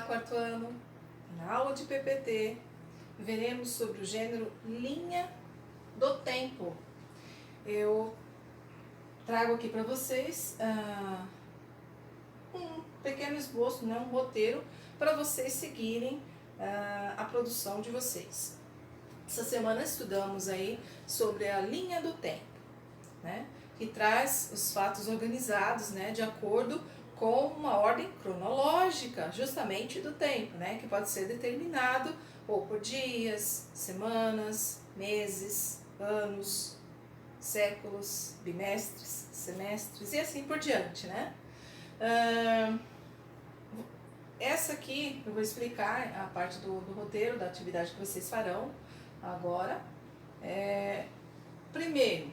quarto ano, na aula de PPT, veremos sobre o gênero linha do tempo. Eu trago aqui para vocês um pequeno esboço, né, um roteiro, para vocês seguirem a produção de vocês. Essa semana estudamos aí sobre a linha do tempo, né, que traz os fatos organizados, né, de acordo com uma ordem cronológica, justamente do tempo, né, que pode ser determinado ou por dias, semanas, meses, anos, séculos, bimestres, semestres e assim por diante, né? Essa aqui eu vou explicar a parte do roteiro, da atividade que vocês farão agora. Primeiro,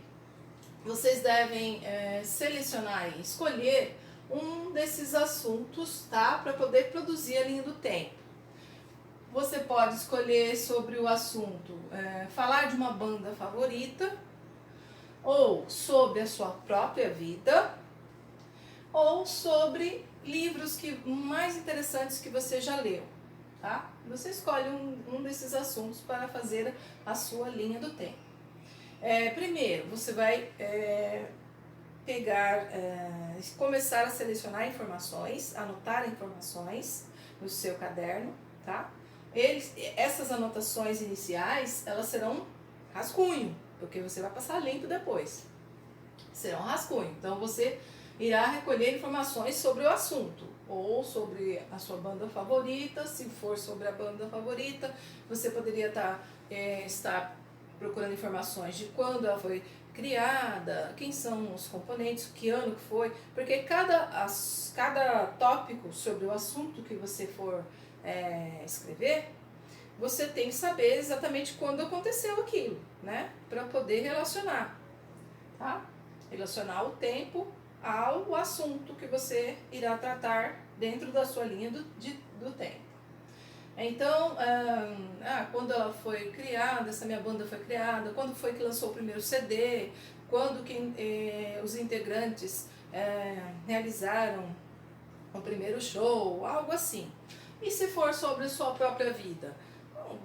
vocês devem selecionar e escolher um desses assuntos, tá? Para poder produzir a linha do tempo. Você pode escolher sobre o assunto, falar de uma banda favorita, ou sobre a sua própria vida, ou sobre livros mais interessantes que você já leu, tá? Você escolhe um desses assuntos para fazer a sua linha do tempo. Primeiro, você vai começar a selecionar informações, anotar informações no seu caderno, tá? Essas anotações iniciais, elas serão rascunho, porque você vai passar limpo depois. Serão rascunho. Então você irá recolher informações sobre o assunto, ou sobre a sua banda favorita. Se for sobre a banda favorita, você poderia estar procurando informações de quando ela foi criada, quem são os componentes, que ano que foi, porque cada tópico sobre o assunto que você for escrever, você tem que saber exatamente quando aconteceu aquilo, né? Para poder relacionar, tá? Relacionar o tempo ao assunto que você irá tratar dentro da sua linha do tempo. Então, quando ela foi criada, essa minha banda foi criada, quando foi que lançou o primeiro CD, quando os integrantes realizaram o primeiro show, algo assim. E se for sobre a sua própria vida,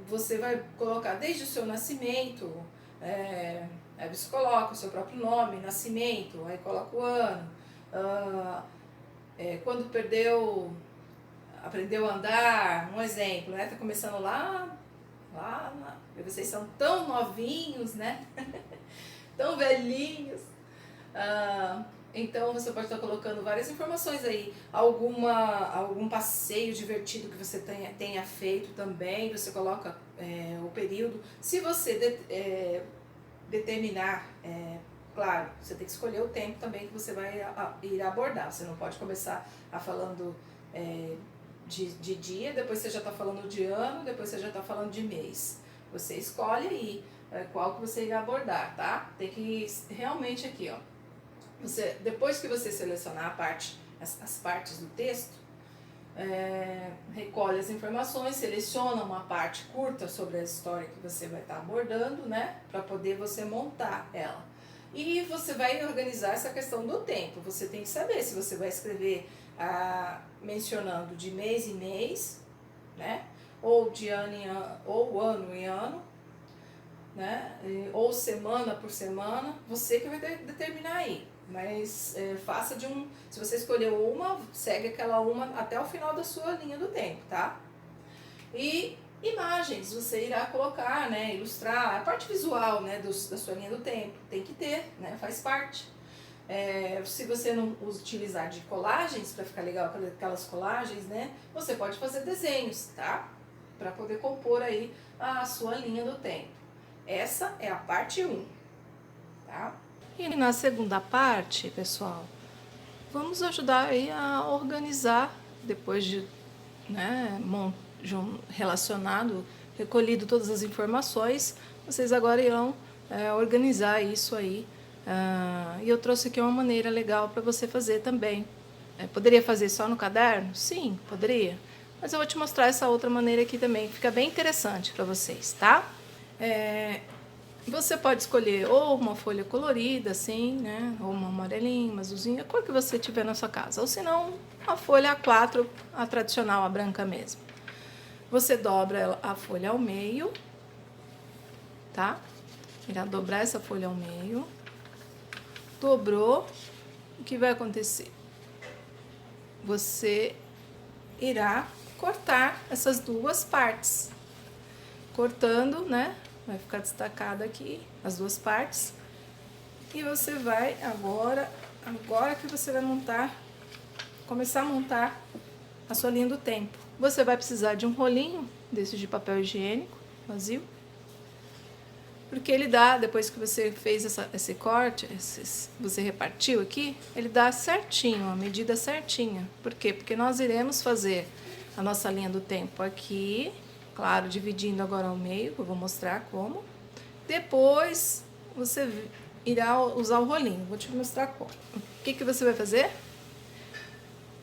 você vai colocar desde o seu nascimento, aí você coloca o seu próprio nome, nascimento, aí coloca o ano, quando aprendeu a andar, um exemplo, né? Tá começando lá, vocês são tão novinhos, né? Tão velhinhos. Então você pode estar colocando várias informações aí, algum passeio divertido que você tenha feito também, você coloca o período. Se você determinar, claro, você tem que escolher o tempo também que você vai ir abordar. Você não pode começar falando de dia, depois você já está falando de ano, depois você já está falando de mês. Você escolhe aí qual que você irá abordar, tá? Tem que realmente aqui, ó. Depois que você selecionar as partes do texto, recolhe as informações, seleciona uma parte curta sobre a história que você vai estar abordando, né? Para poder você montar ela. E você vai organizar essa questão do tempo. Você tem que saber se você vai escrever mencionando de mês em mês, né? Ou de ano em ano, ou ano em ano, né? Ou semana por semana. Você que vai determinar aí. Mas faça se você escolheu uma, segue aquela uma até o final da sua linha do tempo, tá? E imagens você irá colocar, né, ilustrar a parte visual, né, da sua linha do tempo, tem que ter, né, faz parte. Se você não utilizar de colagens, para ficar legal aquelas colagens, né, você pode fazer desenhos, tá? Para poder compor aí a sua linha do tempo. Essa é a parte 1, tá? E na segunda parte, pessoal, vamos ajudar aí a organizar, depois de, né, recolhido todas as informações, vocês agora irão organizar isso aí. E eu trouxe aqui uma maneira legal para você fazer também. Poderia fazer só no caderno? Sim, poderia. Mas eu vou te mostrar essa outra maneira aqui também, fica bem interessante para vocês, tá? Você pode escolher ou uma folha colorida, assim, né? Ou uma amarelinha, uma azulzinha, a cor que você tiver na sua casa. Ou se não, uma folha A4, a tradicional, a branca mesmo. Você dobra a folha ao meio, tá? Irá dobrar essa folha ao meio. Dobrou, o que vai acontecer? Você irá cortar essas duas partes. Cortando, né? Vai ficar destacado aqui as duas partes. E você vai agora que você vai começar a montar a sua linha do tempo. Você vai precisar de um rolinho desse de papel higiênico vazio. Porque ele dá, depois que você fez esse corte, você repartiu aqui, ele dá certinho, a medida certinha. Por quê? Porque nós iremos fazer a nossa linha do tempo aqui, claro, dividindo agora ao meio, eu vou mostrar como. Depois, você irá usar o rolinho, vou te mostrar como. O que você vai fazer?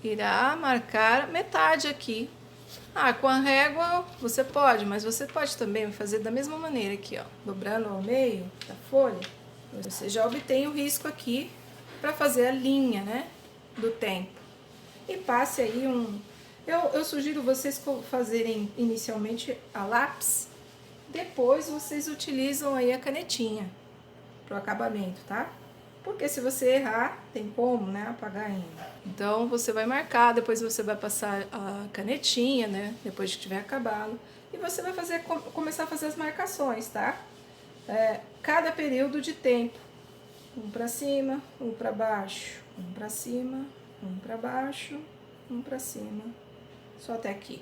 Irá marcar metade aqui. Com a régua você pode, mas você pode também fazer da mesma maneira aqui, ó, dobrando ao meio da folha. Você já obtém o risco aqui para fazer a linha, né, do tempo. E passe aí eu sugiro vocês fazerem inicialmente a lápis, depois vocês utilizam aí a canetinha pro acabamento, tá? Porque se você errar, tem como, né, apagar ainda. Então, você vai marcar, depois você vai passar a canetinha, né, depois que tiver acabado. E você vai começar a fazer as marcações, tá? Cada período de tempo. Um pra cima, um pra baixo, um pra cima, um pra baixo, um pra cima. Só até aqui.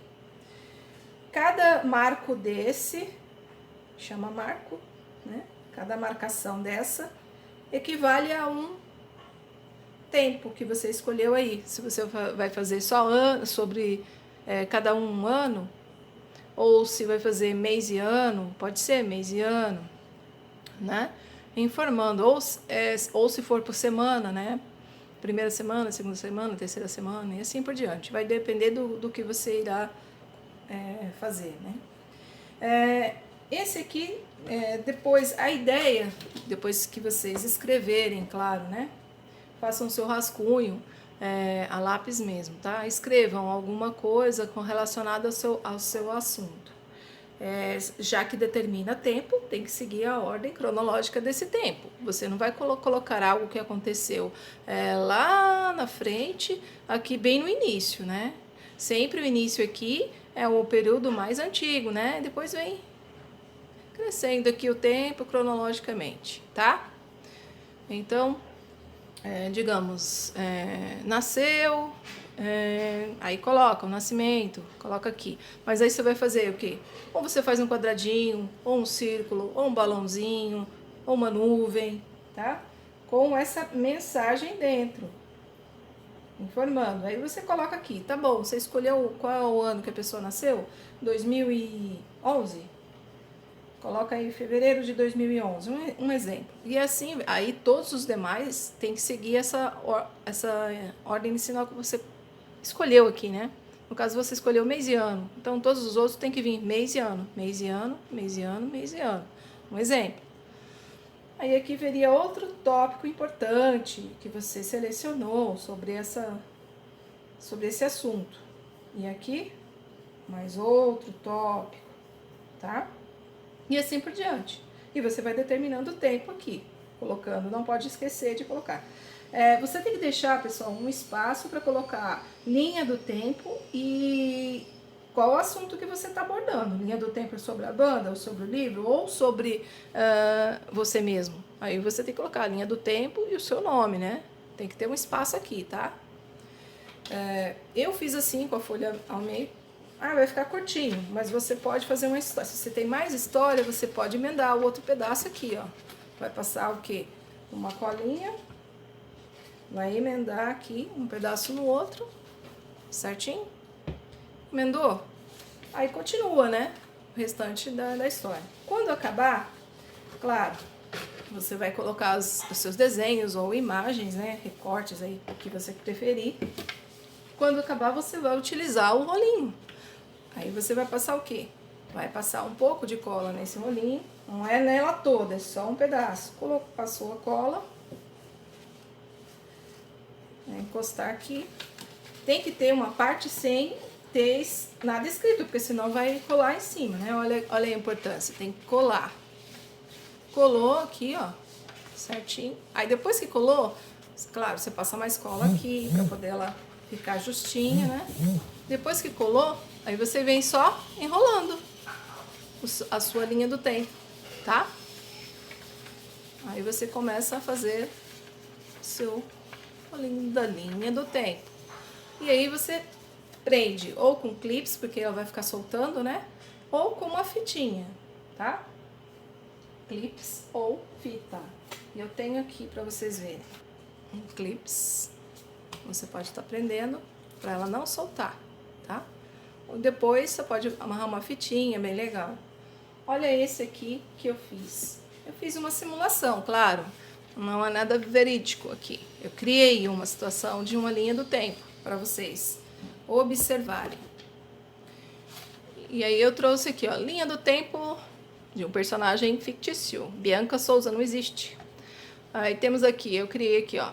Cada marco desse, chama marco, né? Cada marcação dessa equivale a um tempo que você escolheu aí. Se você vai fazer só sobre cada um ano, ou se vai fazer mês e ano, pode ser mês e ano, né? Informando, ou se for por semana, né? Primeira semana, segunda semana, terceira semana, e assim por diante. Vai depender do que você irá fazer, né? Esse aqui, depois, a ideia, depois que vocês escreverem, claro, né? Façam o seu rascunho a lápis mesmo, tá? Escrevam alguma coisa relacionada ao seu assunto. Já que determina tempo, tem que seguir a ordem cronológica desse tempo. Você não vai colocar algo que aconteceu lá na frente, aqui bem no início, né? Sempre o início aqui é o período mais antigo, né? Depois vem crescendo aqui o tempo cronologicamente, tá? Então, digamos, nasceu, aí coloca o nascimento, coloca aqui. Mas aí você vai fazer o quê? Ou você faz um quadradinho, ou um círculo, ou um balãozinho, ou uma nuvem, tá? Com essa mensagem dentro, informando. Aí você coloca aqui, tá bom, você escolheu qual é o ano que a pessoa nasceu? 2011? Coloca aí fevereiro de 2011, um exemplo. E assim, aí todos os demais tem que seguir essa ordem inicial que você escolheu aqui, né? No caso, você escolheu mês e ano. Então, todos os outros tem que vir mês e ano. Mês e ano, mês e ano, mês e ano. Um exemplo. Aí aqui veria outro tópico importante que você selecionou sobre esse assunto. E aqui, mais outro tópico, tá? E assim por diante. E você vai determinando o tempo aqui, colocando, não pode esquecer de colocar. Você tem que deixar, pessoal, um espaço para colocar linha do tempo e qual o assunto que você está abordando. Linha do tempo é sobre a banda, ou sobre o livro, ou sobre você mesmo. Aí você tem que colocar a linha do tempo e o seu nome, né? Tem que ter um espaço aqui, tá? Eu fiz assim, com a folha ao meio. Vai ficar curtinho, mas você pode fazer uma história. Se você tem mais história, você pode emendar o outro pedaço aqui, ó. Vai passar o quê? Uma colinha. Vai emendar aqui um pedaço no outro. Certinho? Emendou? Aí continua, né? O restante da história. Quando acabar, claro, você vai colocar os seus desenhos ou imagens, né? Recortes aí, o que você preferir. Quando acabar, você vai utilizar o rolinho. Aí você vai passar o quê? Vai passar um pouco de cola nesse rolinho, não é nela toda, é só um pedaço. Passou a cola, vai encostar aqui. Tem que ter uma parte sem ter nada escrito, porque senão vai colar em cima, né? Olha a importância, tem que colar. Colou aqui, ó, certinho. Aí depois que colou, claro, você passa mais cola aqui, pra poder ela ficar justinha, né? Depois que colou, aí você vem só enrolando a sua linha do tempo, tá? Aí você começa a fazer o seu rolinho da linha do tempo. E aí você prende ou com clips, porque ela vai ficar soltando, né? Ou com uma fitinha, tá? Clips ou fita. E eu tenho aqui pra vocês verem. Um clips. Você pode estar prendendo pra ela não soltar, tá? Ou depois você pode amarrar uma fitinha, bem legal. Olha esse aqui que eu fiz. Eu fiz uma simulação, claro. Não é nada verídico aqui. Eu criei uma situação de uma linha do tempo para vocês observarem. E aí eu trouxe aqui, ó, linha do tempo de um personagem fictício. Bianca Souza não existe. Aí temos aqui, eu criei aqui, ó.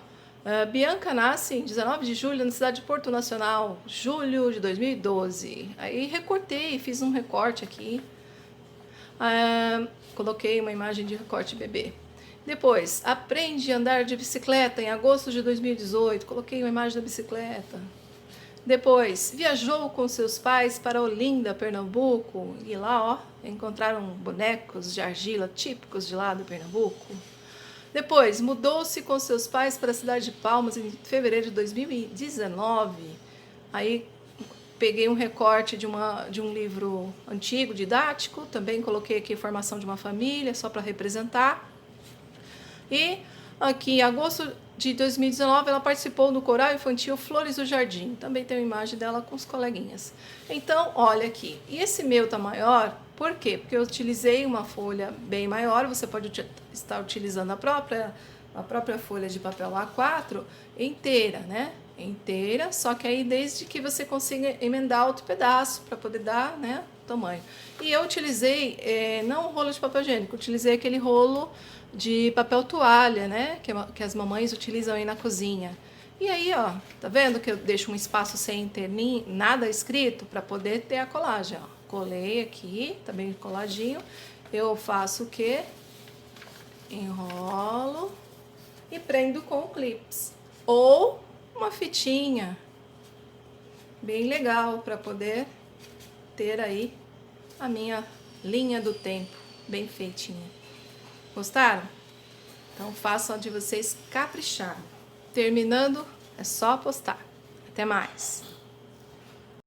Bianca nasce em 19 de julho na cidade de Porto Nacional, julho de 2012. Aí recortei, fiz um recorte aqui. Coloquei uma imagem de recorte bebê. Depois, aprende a andar de bicicleta em agosto de 2018. Coloquei uma imagem da bicicleta. Depois, viajou com seus pais para Olinda, Pernambuco. E lá, ó, encontraram bonecos de argila típicos de lá do Pernambuco. Depois, mudou-se com seus pais para a cidade de Palmas em fevereiro de 2019. Aí, peguei um recorte de um livro antigo, didático. Também coloquei aqui formação de uma família, só para representar. E aqui, em agosto de 2019, ela participou do coral infantil Flores do Jardim. Também tem uma imagem dela com os coleguinhas. Então, olha aqui. E esse meu tá maior, por quê? Porque eu utilizei uma folha bem maior. Você pode estar utilizando a própria folha de papel A4 inteira, né? Inteira, só que aí desde que você consiga emendar outro pedaço para poder dar, né, tamanho. E eu utilizei, não o rolo de papel higiênico, utilizei aquele rolo de papel toalha, né, que as mamães utilizam aí na cozinha. E aí, ó, tá vendo que eu deixo um espaço sem ter nada escrito para poder ter a colagem, ó. Colei aqui, tá bem coladinho. Eu faço o quê? Enrolo e prendo com clips. Ou uma fitinha bem legal para poder ter aí a minha linha do tempo bem feitinha. Gostaram? Então façam a de vocês caprichar. Terminando, é só postar. Até mais!